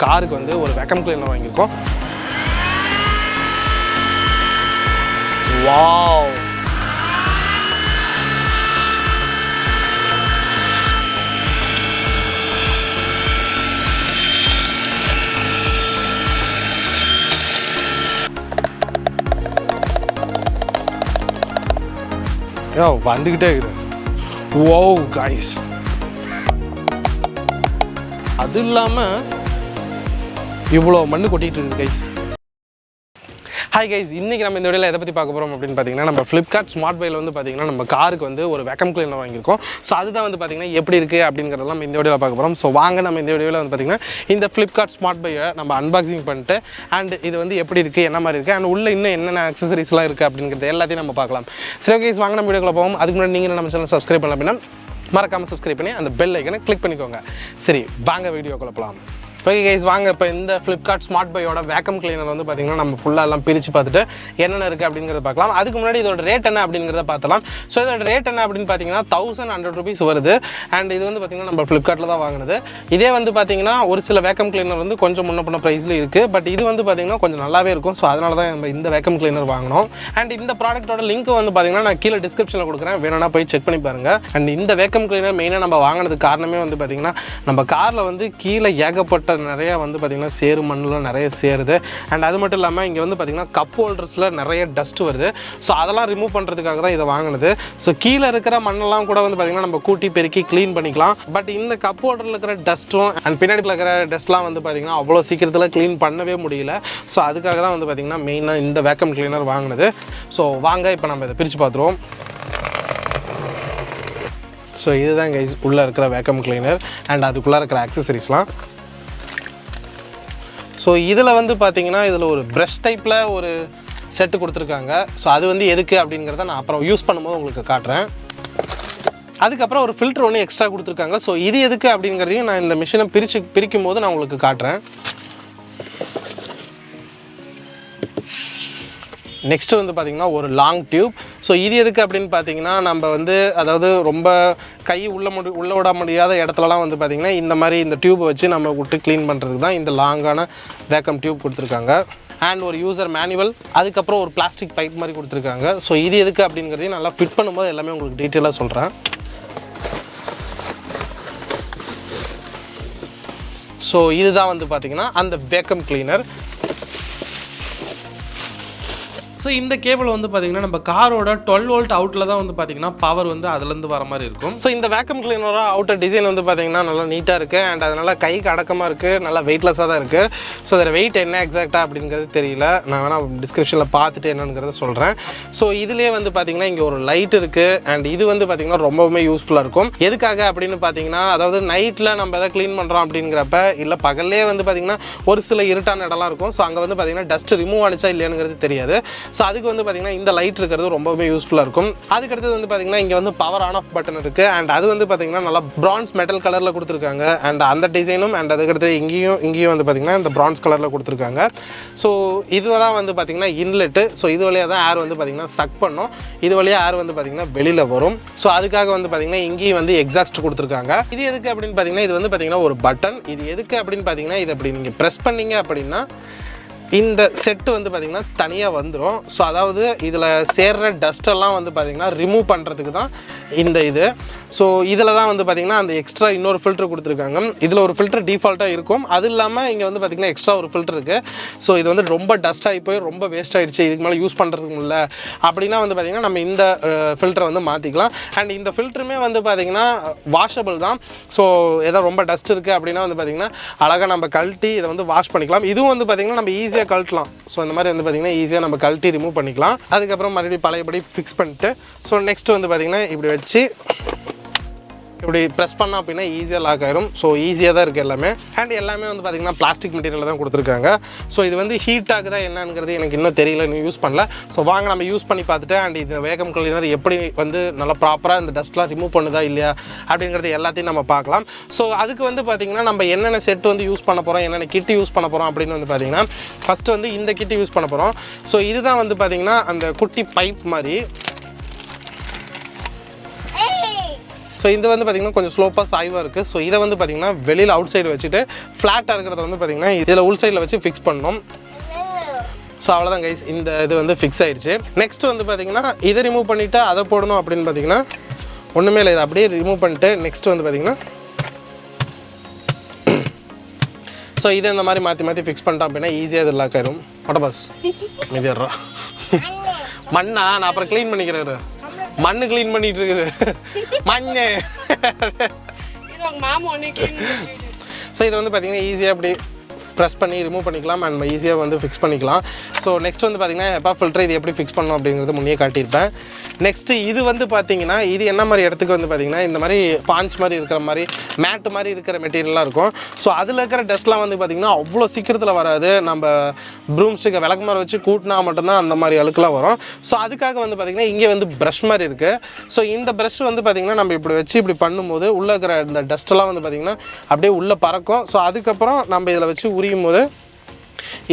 காருக்கு வந்து ஒரு வேக்கம் கிளீனர் வாங்கியிருக்கோம். வாவ், வந்துக்கிட்டே இருக்குது. வாவ் கைஸ், அது இல்லாமல் இவ்வளோ மண்ணு கொட்டிகிட்டு இருக்குது கைஸ். ஹாய் கைஸ், இன்றைக்கி நம்ம இந்த வீடியோவில் எதை பற்றி பார்க்க போகிறோம் அப்படின்னு பார்த்தீங்கன்னா, நம்ம ஃப்ளிப்கார்ட் ஸ்மார்ட்பையில் வந்து பார்த்தீங்கன்னா நம்ம காருக்கு வந்து ஒரு வேக்கம் கிளீனர் வாங்கியிருக்கோம். ஸோ அதுதான் வந்து பார்த்தீங்கன்னா எப்படி இருக்குது அப்படிங்கிறதெல்லாம் நம்ம இந்த வீடியோவில் பார்க்க போகிறோம். ஸோ வாங்க நம்ம இந்த வீடியோவில் வந்து பார்த்தீங்கன்னா இந்த ஃப்ளிப்கார்ட் ஸ்மார்ட்பையை நம்ம அன்பாக்சிங் பண்ணிட்டு அண்ட் இது வந்து எப்படி இருக்குது, என்ன மாதிரி இருக்குது, அண்ட் உள்ள இன்னும் என்னென்ன அக்சசரிஸ்லாம் இருக்குது அப்படிங்கிறது எல்லாத்தையும் நம்ம பார்க்கலாம். சரி கைஸ், வாங்க நம்ம வீடியோக்குள்ள போவோம். அதுக்கு முன்னாடி நீங்கள் நம்ம சேனல் சப்ஸ்கிரைப் பண்ணலாம் அப்படின்னா மறக்காமல் சப்ஸ்கிரைப் பண்ணி அந்த பெல் ஐக்கனை கிளிக் பண்ணிக்கோங்க. சரி, வாங்க வீடியோக்குள்ள போகலாம். ஓகே கைஸ், வாங்க இப்போ இந்த ஃப்ளிப்கார்ட் ஸ்மார்ட்பையோட வேக்கம் கிளீனர் வந்து பார்த்திங்கன்னா நம்ம ஃபுல்லாக எல்லாம் பிரித்து பார்த்துட்டு என்னென்ன இருக்குது அப்படிங்கிறத பார்க்கலாம். அதுக்கு முன்னாடி இதோட ரேட் என்ன அப்படிங்கிறத பார்த்தலாம். ஸோ இதோட ரேட் என்ன அப்படின்னு பார்த்தீங்கன்னா 1100 rupees வருது. அண்ட் இது வந்து பார்த்திங்கன்னா நம்ம ஃப்ளிப்கார்ட்டில் தான் வாங்கினது. இதே வந்து பார்த்திங்கன்னா ஒரு சில வேக்கம் கிளீனர் வந்து கொஞ்சம் முன்ன பண்ண ப்ரைஸில் இருக்குது. பட் இது வந்து பார்த்திங்கன்னா கொஞ்சம் நல்லாவே இருக்கும். ஸோ அதனால தான் நம்ம இந்த வேக்கம் கிளீனர் வாங்கினோம். அண்ட் இந்த ப்ராடக்ட்டோட லிங்க் வந்து பார்த்திங்கன்னா நான் கீழே டிஸ்கிரிப்ஷனில் கொடுக்குறேன், வேணும்னா போய் செக் பண்ணி பாருங்கள். அண்ட் இந்த வேக்கம் கிளீனர் மெயினாக நம்ம வாங்கினதுக்கு காரணமே வந்து பார்த்திங்கன்னா நம்ம காரில் வந்து கீழே ஏகப்பட்ட நிறையா வந்து பார்த்திங்கன்னா சேரு மண்ணில் நிறைய சேருது. அண்ட் அது மட்டும் இல்லாமல் இங்கே வந்து பார்த்திங்கன்னா கப் ஹோல்டர்ஸில் நிறைய டஸ்ட் வருது. ஸோ அதெல்லாம் ரிமூவ் பண்ணுறதுக்காக தான் இதை வாங்கினது. ஸோ கீழே இருக்கிற மண்ணெல்லாம் கூட வந்து பார்த்திங்கன்னா நம்ம கூட்டி பெருக்கி க்ளீன் பண்ணிக்கலாம். பட் இந்த கப் ஹோல்டரில் இருக்கிற டஸ்ட்டும் அண்ட் பின்னாடி இருக்கிற டஸ்ட்லாம் வந்து பார்த்திங்கன்னா அவ்வளோ சீக்கிரத்தில் க்ளீன் பண்ணவே முடியல. ஸோ அதுக்காக தான் வந்து பார்த்திங்கன்னா மெயினாக இந்த வேக்கம் கிளீனர் வாங்கினது. ஸோ வாங்க இப்போ நம்ம இதை பிரித்து பார்த்துருவோம். ஸோ இதுதான் கைஸ் உள்ளே இருக்கிற வேக்கம் கிளீனர் அண்ட் அதுக்குள்ளே இருக்கிற ஆக்சசரிஸ்லாம். ஸோ இதில் வந்து பார்த்திங்கன்னா இதில் ஒரு ப்ரஷ் டைப்பில் ஒரு செட்டு கொடுத்துருக்காங்க. ஸோ அது வந்து எதுக்கு அப்படிங்கிறத நான் அப்புறம் யூஸ் பண்ணும்போது உங்களுக்கு காட்டுறேன். அதுக்கப்புறம் ஒரு ஃபில்டர் ஒன்று எக்ஸ்ட்ரா கொடுத்துருக்காங்க. ஸோ இது எதுக்கு அப்படிங்கிறதையும் நான் இந்த மிஷினை பிரிக்கும் போது நான் உங்களுக்கு காட்டுறேன். நெக்ஸ்ட்டு வந்து பார்த்திங்கன்னா ஒரு லாங் டியூப். ஸோ இது எதுக்கு அப்படின்னு பார்த்தீங்கன்னா நம்ம வந்து அதாவது ரொம்ப கை உள்ள விட முடியாத இடத்துலலாம் வந்து பார்த்திங்கன்னா இந்த மாதிரி இந்த டியூப்பை வச்சு நம்ம விட்டு க்ளீன் பண்ணுறதுக்கு தான் இந்த லாங்கான வேக்கம் டியூப் கொடுத்துருக்காங்க. அண்ட் ஒரு யூசர் மேனுவல், அதுக்கப்புறம் ஒரு பிளாஸ்டிக் பைப் மாதிரி கொடுத்துருக்காங்க. ஸோ இது எதுக்கு அப்படிங்கிறதையும் நல்லா ஃபிட் பண்ணும்போது எல்லாமே உங்களுக்கு டீட்டெயிலாக சொல்கிறேன். ஸோ இதுதான் வந்து பார்த்திங்கன்னா அந்த வேக்கம் கிளீனர். ஸோ இந்த கேபிள் வந்து பார்த்திங்கன்னா நம்ம காரோட 12 volt அவுட்டில் தான் வந்து பார்த்திங்கன்னா பவர் வந்து அதுலேருந்து வர மாதிரி இருக்கும். ஸோ இந்த வேக்கம் கிளீனரோட அவுட்டர் டிசைன் வந்து பார்த்திங்கன்னா நல்லா நீட்டாக இருக்குது. அண்ட் அதனால் கைக்கு அடக்கமாக இருக்குது, நல்லா வெயிட்லெஸ்ஸாக தான் இருக்குது. ஸோ அதில் வெயிட் என்ன எக்ஸாக்டாக அப்படிங்கிறது தெரியல, நான் வேணால் டிஸ்கிரிப்ஷனில் பார்த்துட்டு என்னங்கிறத சொல்கிறேன். ஸோ இதுலேயே வந்து பார்த்திங்கன்னா இங்கே ஒரு லைட் இருக்குது. அண்ட் இது வந்து பார்த்திங்கன்னா ரொம்பவுமே யூஸ்ஃபுல்லாக இருக்கும். எதுக்காக அப்படின்னு பார்த்தீங்கன்னா அதாவது நைட்டில் நம்ம எதாவது க்ளீன் பண்ணுறோம் அப்படிங்கிறப்ப இல்லை பகல்லே வந்து பார்த்திங்கன்னா ஒரு சில இருட்டான இடம்லாம் இருக்கும். ஸோ அங்கே வந்து பார்த்திங்கன்னா டஸ்ட் ரிமூவ் ஆனிச்சா இல்லையானுங்கிறது தெரியாது. ஸோ அதுக்கு வந்து பார்த்திங்கன்னா இந்த லைட் இருக்கிறது ரொம்பவே யூஸ்ஃபுல்லாக இருக்கும். அதுக்கடுத்தது வந்து பார்த்திங்கன்னா இங்கே வந்து பவர் ஆன் ஆஃப் பட்டன் இருக்குது. அண்ட் அது வந்து பார்த்திங்கன்னா நல்லா பிரான்ஸ் மெட்டல் கலரில் கொடுத்துருக்காங்க. அண்ட் அந்த டிசைனும் அண்ட் அதுக்கடுத்து இங்கேயும் வந்து பார்த்திங்கன்னா இந்த பிரான்ஸ் கலரில் கொடுத்துருக்காங்க. ஸோ இதுதான் வந்து பார்த்திங்கன்னா இன்லெட்டு. ஸோ இது வழியாக தான் ஏர் வந்து பார்த்திங்கன்னா சக் பண்ணும். இது வழியாக ஏர் வந்து பார்த்திங்கன்னா வெளியில் வரும். ஸோ அதுக்காக வந்து பார்த்திங்கன்னா இங்கேயும் வந்து எக்ஸாஸ்ட் கொடுத்துருக்காங்க. இது எதுக்கு அப்படின்னு பார்த்திங்கன்னா இது வந்து பார்த்திங்கன்னா ஒரு பட்டன். இது எதுக்கு அப்படின்னு பார்த்திங்கன்னா இது அப்படி நீங்கள் ப்ரெஸ் பண்ணிங்க அப்படின்னா இந்த செட்டு வந்து பார்த்திங்கன்னா தனியாக வந்துடும். ஸோ அதாவது இதில் சேர்ற டஸ்ட்டெல்லாம் வந்து பார்த்திங்கன்னா ரிமூவ் பண்ணுறதுக்கு தான் இந்த இது. ஸோ இதில் தான் வந்து பார்த்திங்கன்னா அந்த எக்ஸ்ட்ரா இன்னொரு ஃபில்ட்ரு கொடுத்துருக்காங்க. இதில் ஒரு ஃபில்டர் டிஃபால்ட்டாக இருக்கும். அது இல்லாமல் இங்கே வந்து பார்த்திங்கன்னா எக்ஸ்ட்ரா ஒரு ஃபில்டர் இருக்குது. ஸோ இது வந்து ரொம்ப டஸ்ட் ஆகி போய் ரொம்ப வேஸ்ட் ஆகிடுச்சு, இதுக்கு மேலே யூஸ் பண்ணுறதுக்கு இல்லை அப்படின்னா வந்து பார்த்திங்கன்னா நம்ம இந்த ஃபில்டரை வந்து மாற்றிக்கலாம். அண்ட் இந்த ஃபில்டருமே வந்து பார்த்திங்கன்னா வாஷபிள் தான். ஸோ ஏதோ ரொம்ப டஸ்ட் இருக்குது அப்படின்னா வந்து பார்த்திங்கன்னா அழகாக நம்ம கழட்டி இதை வந்து வாஷ் பண்ணிக்கலாம். இதுவும் வந்து பார்த்திங்கன்னா நம்ம ஈஸியாக கழட்டலாம். ஸோ இந்த மாதிரி வந்து பார்த்திங்கன்னா ஈஸியாக நம்ம கழட்டி ரிமூவ் பண்ணிக்கலாம். அதுக்கப்புறம் மறுபடியும் பழையபடி ஃபிக்ஸ் பண்ணிட்டு ஸோ நெக்ஸ்ட் வந்து பார்த்திங்கன்னா இப்படி வச்சு இப்படி ப்ரெஸ் பண்ணோம் அப்படின்னா ஈஸியாக லாக் ஆயிரும். ஸோ ஈஸியாக தான் இருக்குது எல்லாமே. அண்ட் எல்லாமே வந்து பார்த்திங்கன்னா பிளாஸ்டிக் மெட்டீரியல் தான் கொடுத்துருக்காங்க. ஸோ இது வந்து ஹீட் ஆகுதா என்னங்கிறது எனக்கு இன்னும் தெரியல, இன்னும் யூஸ் பண்ணல. ஸோ வாங்க நம்ம யூஸ் பண்ணி பார்த்துட்டு அண்ட் இந்த வேக்கம் கிளீனர் எப்படி வந்து நல்லா ப்ராப்பராக இந்த டஸ்ட்லாம் ரிமூவ் பண்ணுதா இல்லையா அப்படிங்கிறது எல்லாத்தையும் நம்ம பார்க்கலாம். ஸோ அதுக்கு வந்து பார்த்திங்கன்னா நம்ம என்னென்ன செட் வந்து யூஸ் பண்ண போகிறோம், என்னென்ன கிட்டு யூஸ் பண்ண போகிறோம் அப்படின்னு வந்து பார்த்திங்கன்னா ஃபஸ்ட்டு வந்து இந்த கிட்டு யூஸ் பண்ண போகிறோம். ஸோ இதுதான் வந்து பார்த்திங்கன்னா அந்த குட்டி பைப் மாதிரி. ஸோ ஸோ இது வந்து பார்த்திங்கன்னா கொஞ்சம் ஸ்லோப்பாக சாய்வாக இருக்குது. ஸோ இதை வந்து பார்த்திங்கன்னா வெளியில் அவுட் சைடு வச்சுட்டு ஃப்ளாட்டாக இருக்கிறத வந்து பார்த்திங்கன்னா இதில் உள் சைடில் வச்சு ஃபிக்ஸ் பண்ணணும். ஸோ அவ்வளோதான் கைஸ், இந்த இது வந்து ஃபிக்ஸ் ஆகிடுச்சு. நெக்ஸ்ட் வந்து பார்த்திங்கன்னா இதை ரிமூவ் பண்ணிவிட்டு அதை போடணும் அப்படின்னு பார்த்திங்கன்னா ஒன்றுமே இல்லை, இதை அப்படியே ரிமூவ் பண்ணிட்டு நெக்ஸ்ட் வந்து பார்த்திங்கன்னா ஸோ இதை இந்த மாதிரி மாற்றி மாற்றி ஃபிக்ஸ் பண்ணிட்டோம் அப்படின்னா ஈஸியாக இது லாக் ஆயிடும். மொட்டை பாஸ் இது மண்ணா நான் அப்புறம் க்ளீன் பண்ணிக்கிறேன். மண்ணு க்ளீன் பண்ணிட்டு இருக்குது மண்ணு. ஸோ இதை வந்து பார்த்திங்கன்னா ஈஸியாக அப்படி ப்ரெஸ் பண்ணி ரிமூவ் பண்ணிக்கலாம் அண்ட் ஈஸியாக வந்து ஃபிக்ஸ் பண்ணிக்கலாம். ஸோ நெக்ஸ்ட் வந்து பார்த்திங்கன்னா HEPA ஃபில்டர் இது எப்படி ஃபிக்ஸ் பண்ணணும் அப்படிங்கிறது முன்னே காட்டியிருப்பேன். நெக்ஸ்ட்டு இது வந்து பார்த்திங்கன்னா இது என்ன மாதிரி இடத்துக்கு வந்து பார்த்திங்கன்னா இந்த மாதிரி பாஞ்ச் மாதிரி இருக்கிற மாதிரி மேட்டு மாதிரி இருக்கிற மெட்டீரியலாக இருக்கும். ஸோ அதில் இருக்கிற டஸ்ட்லாம் வந்து பார்த்திங்கன்னா அவ்வளோ சீக்கிரத்தில் வராது. நம்ம ப்ரூம் ஸ்டிக்கை விளக்குமாறு வச்சு கூட்டினா மட்டும்தான் அந்த மாதிரி அழுக்கெலாம் வரும். ஸோ அதுக்காக வந்து பார்த்திங்கன்னா இங்கே வந்து ப்ரஷ் மாதிரி இருக்குது. ஸோ இந்த ப்ரஷ் வந்து பார்த்திங்கன்னா நம்ம இப்படி வச்சு இப்படி பண்ணும்போது உள்ளே இருக்கிற இந்த டஸ்ட்டெல்லாம் வந்து பார்த்திங்கன்னா அப்படியே உள்ளே பறக்கும். ஸோ அதுக்கப்புறம் நம்ம இதில் வச்சு உரியும் போது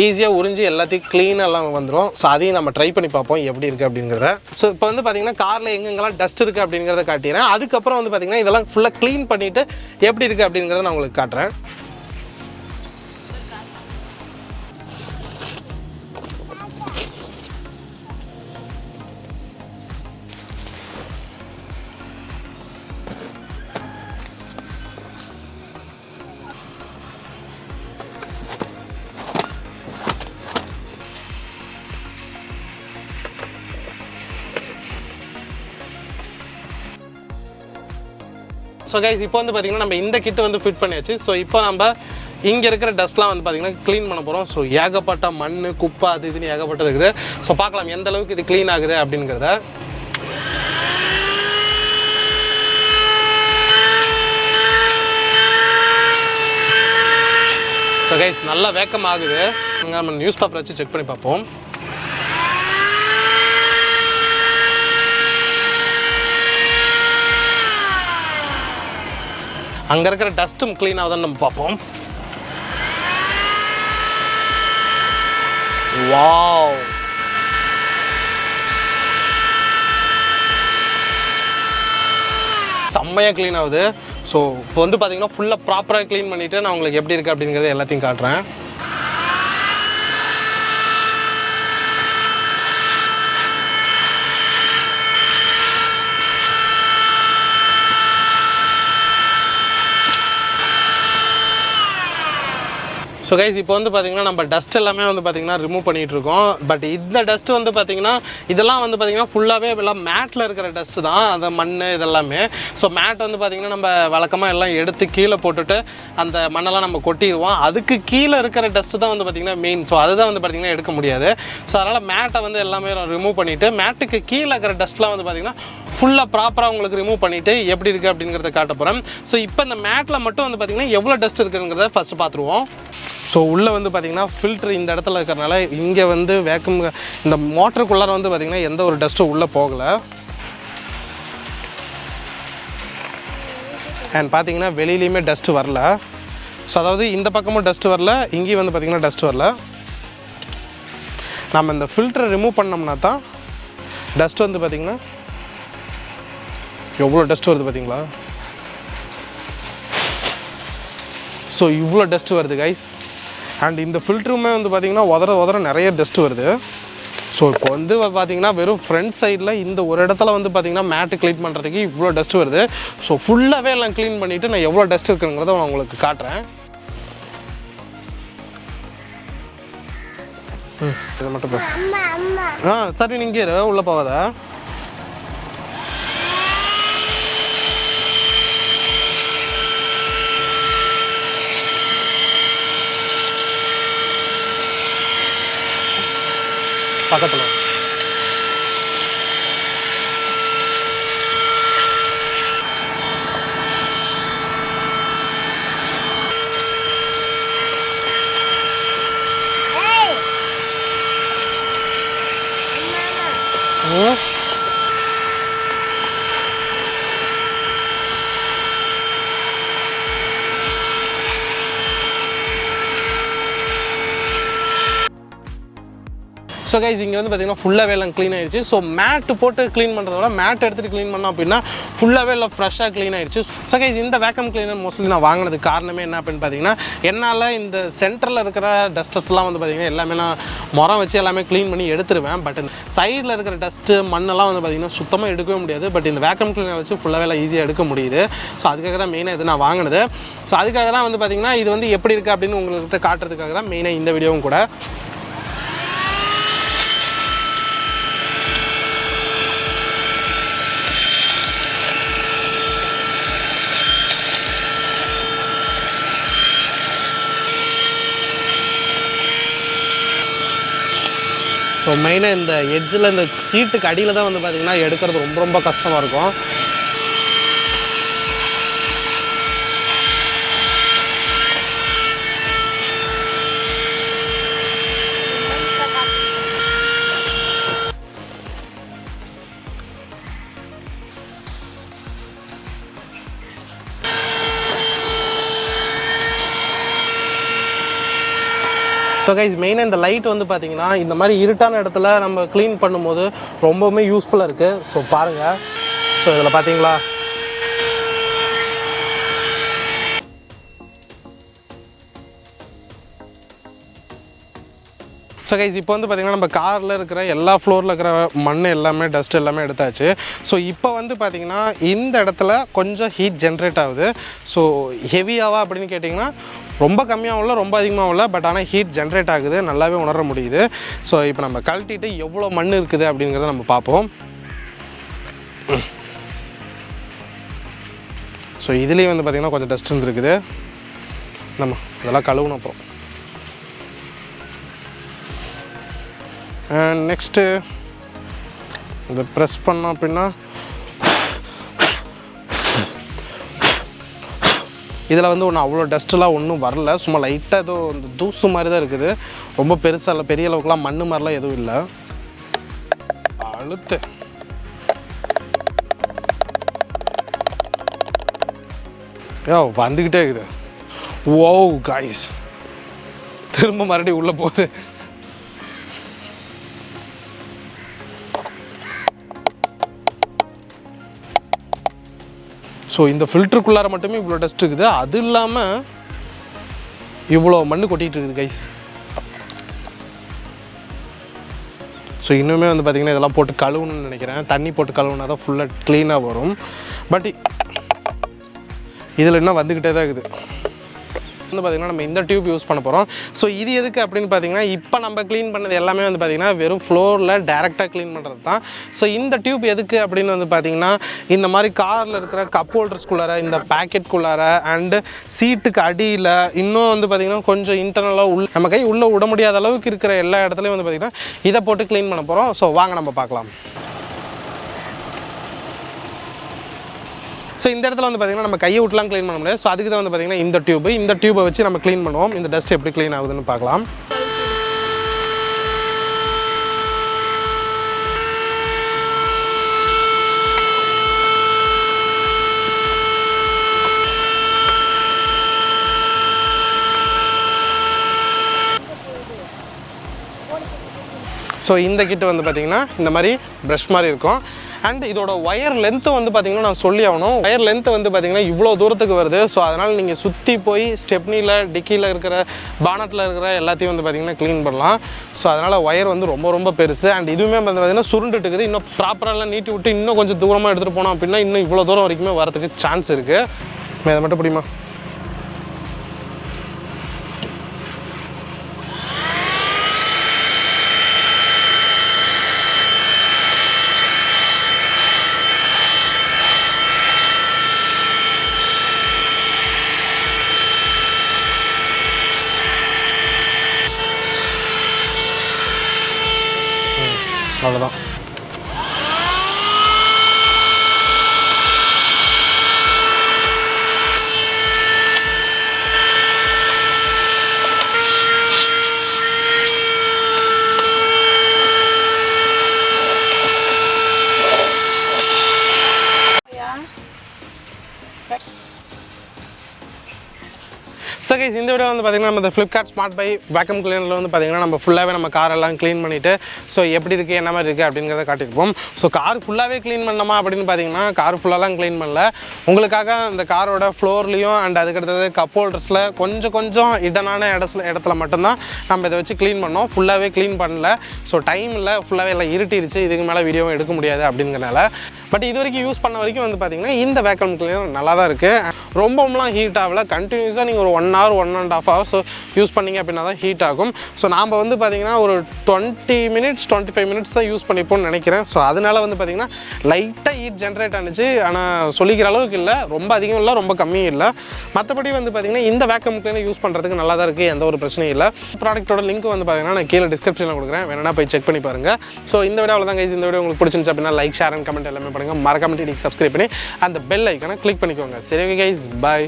ஈஸியாக உறிஞ்சி எல்லாத்தையும் க்ளீனெல்லாம் வந்துடும். ஸோ அதையும் நம்ம ட்ரை பண்ணி பார்ப்போம் எப்படி இருக்குது அப்படிங்கிறத. ஸோ இப்போ வந்து பார்த்திங்கன்னா காரில் எங்கெங்கெல்லாம் டஸ்ட் இருக்குது அப்படிங்கிறத காட்டிடுறேன். அதுக்கப்புறம் வந்து பார்த்திங்கன்னா இதெல்லாம் ஃபுல்லாக க்ளீன் பண்ணிவிட்டு எப்படி இருக்குது அப்படிங்கிறத நான் உங்களுக்கு காட்டுறேன். ஸோ கைஸ் இப்போ வந்து பார்த்திங்கன்னா நம்ம இந்த கிட்டு வந்து ஃபிட் பண்ணியாச்சு. ஸோ இப்போ நம்ம இங்கே இருக்கிற டஸ்ட்லாம் வந்து பார்த்திங்கன்னா க்ளீன் பண்ண போகிறோம். ஸோ ஏகப்பட்ட மண் குப்பை அது இதுன்னு ஏகப்பட்டது இருக்குது. ஸோ பார்க்கலாம் எந்த அளவுக்கு இது க்ளீன் ஆகுது அப்படிங்கிறத. ஸோ கைஸ் நல்லா வேக்கம் ஆகுது. நம்ம நியூஸ் பேப்பர் வச்சு செக் பண்ணி பார்ப்போம். அங்கே இருக்கிற டஸ்ட்டும் க்ளீன் ஆகுதுன்னு நம்ம பார்ப்போம். வாவ், செம்மையாக க்ளீன் ஆகுது. ஸோ இப்போ வந்து பார்த்தீங்கன்னா ஃபுல்லாக ப்ராப்பராக க்ளீன் பண்ணிவிட்டு நான் உங்களுக்கு எப்படி இருக்குது அப்படிங்கிறத எல்லாத்தையும் காட்டுறேன். ஸோ கைஸ் இப்போ வந்து பார்த்திங்கன்னா நம்ம டஸ்ட் எல்லாமே வந்து பார்த்திங்கன்னா ரிமூவ் பண்ணிகிட்டு இருக்கோம். பட் இந்த டஸ்ட்டு வந்து பார்த்திங்கன்னா இதெல்லாம் வந்து பார்த்திங்கன்னா ஃபுல்லாகவே எல்லாம் மேட்டில் இருக்கிற டஸ்ட்டு தான், அந்த மண் இதெல்லாமே. ஸோ மேட் வந்து பார்த்திங்கன்னா நம்ம வழக்கமாக எல்லாம் எடுத்து கீழே போட்டுட்டு அந்த மண்ணெல்லாம் நம்ம கொட்டிடுவோம். அதுக்கு கீழே இருக்கிற டஸ்ட்டு தான் வந்து பார்த்திங்கன்னா மெயின். ஸோ அதுதான் வந்து பார்த்திங்கன்னா எடுக்க முடியாது. ஸோ அதனால் மேட்டை வந்து எல்லாமே ரிமூவ் பண்ணிவிட்டு மேட்டுக்கு கீழே இருக்கிற டஸ்ட்லாம் வந்து பார்த்திங்கன்னா ஃபுல்லாக ப்ராப்பராக உங்களுக்கு ரிமூவ் பண்ணிவிட்டு எப்படி இருக்குது அப்படிங்கிறத காட்ட போகிறேன். ஸோ இப்போ இந்த மேட்டில் மட்டும் வந்து பார்த்திங்கன்னா எவ்வளோ டஸ்ட் இருக்குங்கிறத ஃபஸ்ட்டு பார்த்துருவோம். ஸோ உள்ளே வந்து பார்த்திங்கன்னா ஃபில்ட்ரு இந்த இடத்துல இருக்கிறனால இங்கே வந்து வேக்கம் இந்த மோட்டருக்குள்ளார வந்து பார்த்திங்கன்னா எந்த ஒரு டஸ்ட்டும் உள்ளே போகலை. அண்ட் பார்த்திங்கன்னா வெளியிலையுமே டஸ்ட்டு வரல. ஸோ அதாவது இந்த பக்கமும் டஸ்ட்டு வரல, இங்கேயும் வந்து பார்த்திங்கன்னா டஸ்ட்டு வரல. நம்ம இந்த ஃபில்டரை ரிமூவ் பண்ணோம்னா தான் டஸ்ட் வந்து பார்த்திங்கன்னா எவ்வளோ டஸ்ட் வருது பார்த்திங்களா. ஸோ இவ்வளோ டஸ்ட்டு வருது கைஸ். அண்ட் இந்த ஃபில்டருமே வந்து பார்த்திங்கன்னா உதற நிறைய டஸ்ட்டு வருது. ஸோ இப்போ வந்து பார்த்திங்கன்னா வெறும் ஃப்ரண்ட் சைடில் இந்த ஒரு இடத்துல வந்து பார்த்திங்கன்னா மேட்டு க்ளீன் பண்ணுறதுக்கு இவ்வளோ டஸ்ட்டு வருது. ஸோ ஃபுல்லாகவே எல்லாம் க்ளீன் பண்ணிவிட்டு நான் எவ்வளோ டஸ்ட் இருக்குங்கிறத நான் உங்களுக்கு காட்டுறேன். இதை மட்டும் சரி நீங்கள் உள்ளே போகாத. பக்கத்தில் ஸோ கைஸ் இங்கே வந்து பார்த்தீங்கன்னா ஃபுல்லாகவே எல்லாம் க்ளீன் ஆயிடுச்சு. ஸோ மேட்டு போட்டு க்ளீன் பண்ணுறத விட மேட் எடுத்துகிட்டு க்ளீன் பண்ணோம் அப்படின்னா ஃபுல்லாகவே எல்லாம் ஃப்ரெஷ்ஷாக க்ளீன் ஆயிடுச்சு. ஸோ கைஸ் இந்த வேக்கம் கிளீனர் மோஸ்ட்லி நான் வாங்கினதுக்கு காரணமே என்ன அப்படின்னு பார்த்தீங்கன்னா, என்னால் இந்த சென்டரில் இருக்கிற டஸ்டர்ஸ்லாம் வந்து பார்த்தீங்கன்னா எல்லாமே நான் முறம் வச்சு எல்லாமே க்ளீன் பண்ணி எடுத்துருவேன். பட் இந்த சைடில் இருக்கிற டஸ்ட்டு மண்ணெல்லாம் வந்து பார்த்தீங்கன்னா சுத்தமாக எடுக்கவே முடியாது. பட் இந்த வேக்கம் கிளீனர் வச்சு ஃபுல்லாகவே எல்லாம் ஈஸியாக எடுக்க முடியுது. ஸோ அதுக்காக தான் மெயினாக இது நான் வாங்கினது. ஸோ அதுக்காக தான் வந்து பார்த்தீங்கன்னா இது வந்து எப்படி இருக்குது அப்படின்னு உங்கள்கிட்ட காட்டுறதுக்காக தான் மெயினாக இந்த வீடியோவும் கூட. ஸோ மெயினாக இந்த எட்ஜில் இந்த சீட்டுக்கு அடியில் தான் வந்து பார்த்திங்கன்னா எடுக்கிறது ரொம்ப ரொம்ப கஷ்டமாக இருக்கும். ஸோ கைஸ் மெயினாக இந்த லைட் வந்து பார்த்தீங்கன்னா இந்த மாதிரி இருட்டான இடத்துல நம்ம க்ளீன் பண்ணும்போது ரொம்பவுமே யூஸ்ஃபுல்லாக இருக்குது. ஸோ பாருங்கள், ஸோ இதில் பார்த்தீங்களா ஸோ கைஸ் இப்போ வந்து பார்த்திங்கன்னா நம்ம காரில் இருக்கிற எல்லா ஃப்ளோரில் இருக்கிற மண் எல்லாமே டஸ்ட் எல்லாமே எடுத்தாச்சு. ஸோ இப்போ வந்து பார்த்திங்கன்னா இந்த இடத்துல கொஞ்சம் ஹீட் ஜென்ரேட் ஆகுது. ஸோ ஹெவியாவா அப்படின்னு கேட்டிங்கன்னா ரொம்ப கம்மியாகவும் இல்லை, ரொம்ப அதிகமாகவும் இல்லை. பட் ஆனால் ஹீட் ஜென்ரேட் ஆகுது, நல்லாவே உணர முடியுது. ஸோ இப்போ நம்ம கழட்டிட்டு எவ்வளோ மண் இருக்குது அப்படிங்கிறத நம்ம பார்ப்போம். ஸோ இதுலேயும் வந்து பார்த்திங்கன்னா கொஞ்சம் டஸ்ட் இருந்துருக்குது. நம்ம இதெல்லாம் கழுவணும் அப்புறம். அண்ட் நெக்ஸ்ட்டு இதை ப்ரெஸ் பண்ணோம் அப்படின்னா இதில் வந்து ஒன்றும் அவ்வளோ டஸ்ட்டெலாம் ஒன்றும் வரல. சும்மா லைட்டாக ஏதோ இந்த தூசு மாதிரி தான் இருக்குது. ரொம்ப பெருசாக இல்லை, பெரிய அளவுக்குலாம் மண் மாதிரிலாம் எதுவும் இல்லை. அழுத்து வந்துக்கிட்டே இருக்குது. ஓ காய்ஸ், திரும்ப மறுபடியும் உள்ளே போகுது. ஸோ இந்த ஃபில்டருக்குள்ளார மட்டுமே இவ்வளோ டஸ்ட் இருக்குது. அது இல்லாமல் இவ்வளோ மண் கொட்டிகிட்டு இருக்குது கைஸ். ஸோ இன்னுமே வந்து பார்த்திங்கன்னா இதெல்லாம் போட்டு கழுவணும்னு நினைக்கிறேன். தண்ணி போட்டு கழுவுனா தான் ஃபுல்லாக க்ளீனாக வரும். பட் இதில் இன்னும் வந்துக்கிட்டே தான் இருக்குது. வந்து பார்த்திங்கன்னா நம்ம இந்த டியூப் யூஸ் பண்ண போகிறோம். ஸோ இது எதுக்கு அப்படின்னு பார்த்தீங்கன்னா, இப்போ நம்ம க்ளீன் பண்ணது எல்லாமே வந்து பார்த்திங்கன்னா வெறும் ஃப்ளோரில் டேரெக்டாக க்ளீன் பண்ணுறது தான். ஸோ இந்த டியூப் எதுக்கு அப்படின்னு வந்து பார்த்திங்கன்னா, இந்த மாதிரி காரில் இருக்கிற கப் ஹோல்டர்ஸ்குள்ளார, இந்த பேக்கெட்குள்ளார அண்டு சீட்டுக்கு அடியில், இன்னும் வந்து பார்த்திங்கன்னா கொஞ்சம் இன்டர்னலாக நம்ம கை உள்ளே விட முடியாத அளவுக்கு இருக்கிற எல்லா இடத்துலையும் வந்து பார்த்திங்கன்னா இதை போட்டு க்ளீன் பண்ண போகிறோம். ஸோ வாங்க நம்ம பார்க்கலாம். ஸோ இந்த இடத்துல வந்து பார்த்திங்கன்னா நம்ம கையை விட்டுலாம் க்ளீன் பண்ண முடியாது. ஸோ அதுக்கு தான் வந்து பார்த்திங்கன்னா இந்த டியூபை வச்சு நம்ம க்ளீன் பண்ணுவோம். இந்த டஸ்ட் எப்படி க்ளீன் ஆகுதுன்னு பார்க்கலாம். ஸோ இந்த கிட்ட வந்து பார்த்திங்கன்னா இந்த மாதிரி ப்ரஷ் மாதிரி இருக்கும். அண்ட் இதோட ஒயர் லென்த்து வந்து பார்த்திங்கன்னா நான் சொல்லி ஆகணும். ஒயர் லென்த்து வந்து பார்த்திங்கன்னா இவ்வளோ தூரத்துக்கு வருது. ஸோ அதனால் நீங்கள் சுற்றி போய் ஸ்டெப்னியில், டிக்கியில் இருக்கிற, பானட்டில் இருக்கிற எல்லாத்தையும் வந்து பார்த்திங்கன்னா க்ளீன் பண்ணலாம். ஸோ அதனால் ஒயர் வந்து ரொம்ப ரொம்ப பெருசு. அண்ட் இதுவுமே வந்து பார்த்திங்கன்னா சுருண்டுட்டு இருக்குது. இன்னும் ப்ராப்பராலாம் நீட்டி விட்டு இன்னும் கொஞ்சம் தூரமாக எடுத்துகிட்டு போனோம் அப்படின்னா இன்னும் இவ்வளோ தூரம் வரைக்குமே வரதுக்கு சான்ஸ் இருக்குது. அதை மட்டும் பிடிமா. அவ்வளோதான். ஸோ கைஸ் இந்த வீடியோ வந்து பார்த்திங்கன்னா நம்ம இந்த Flipkart SmartBuy வேக்கம் கிளீனரில் வந்து பார்த்திங்கன்னா நம்ம ஃபுல்லாகவே நம்ம காரெல்லாம் க்ளீன் பண்ணிவிட்டு ஸோ எப்படி இருக்குது என்ன மாதிரி இருக்குது அப்படிங்கிறத காட்டியிருப்போம். ஸோ கார் ஃபுல்லாகவே க்ளீன் பண்ணோமா அப்படின்னு பார்த்தீங்கன்னா கார் ஃபுல்லாலாம் க்ளீன் பண்ணல. உங்களுக்காக அந்த காரோட ஃப்ளோர்லேயும் அண்ட் அதுக்கடுத்தது கப் ஹோல்டர்ஸில் கொஞ்சம் இடனான இடத்துல மட்டும்தான் நம்ம இதை வச்சு க்ளீன் பண்ணோம். ஃபுல்லாகவே க்ளீன் பண்ணல. ஸோ டைம் இல்லை, ஃபுல்லாகவே எல்லாம் இருட்டிருச்சு, இதுக்கு மேலே வீடியோவும் எடுக்க முடியாது அப்படிங்கிறனால. பட் இது வரைக்கும் யூஸ் பண்ண வரைக்கும் வந்து பார்த்திங்கன்னா இந்த வேக்கம் கிளீனர் நல்லா தான் இருக்குது. ரொம்பலாம் ஹீட் ஆகல. கண்டினியூஸாக நீங்கள் ஒரு 1 hour 1.5 hours யூஸ் பண்ணிங்க அப்படின்னா தான் ஹீட் ஆகும். ஸோ நாம் வந்து பார்த்திங்கன்னா ஒரு 20 minutes 25 minutes தான் யூஸ் பண்ணிப்போம்னு நினைக்கிறேன். ஸோ அதனால வந்து பார்த்திங்கன்னா லைட்டாக ஹீட் ஜென்ரேட் ஆனிச்சு. ஆனால் சொல்லிக்கிற அளவுக்கு இல்லை, ரொம்ப அதிகம் இல்லை, ரொம்ப கம்மியும் இல்லை. மற்றபடி வந்து பார்த்திங்கன்னா இந்த வேக்கம் கிளீனர் யூஸ் பண்ணுறதுக்கு நல்லா தான் இருக்குது, எந்த ஒரு பிரச்சனையும் இல்லை. ப்ராடக்ட்டோட லிங்க் வந்து பார்த்திங்கன்னா நான் கீழே டிஸ்கிரிப்ஷனில் கொடுக்குறேன், வேணா போய் செக் பண்ணி பாருங்கள். ஸோ இந்த வீடியோவில் தான் கைஸ், இந்த வீடியோ உங்களுக்கு பிடிச்சிருந்துச்சு அப்படின்னா லைக் ஷேர் அண்ட் கமெண்ட் எல்லாமே பண்ணுங்கள். மறக்காம சப்ஸ்கிரைப் பண்ணி அந்த பெல் ஐக்கானை கிளிக் பண்ணிக்கோங்க. சரி கைஸ், பாய்.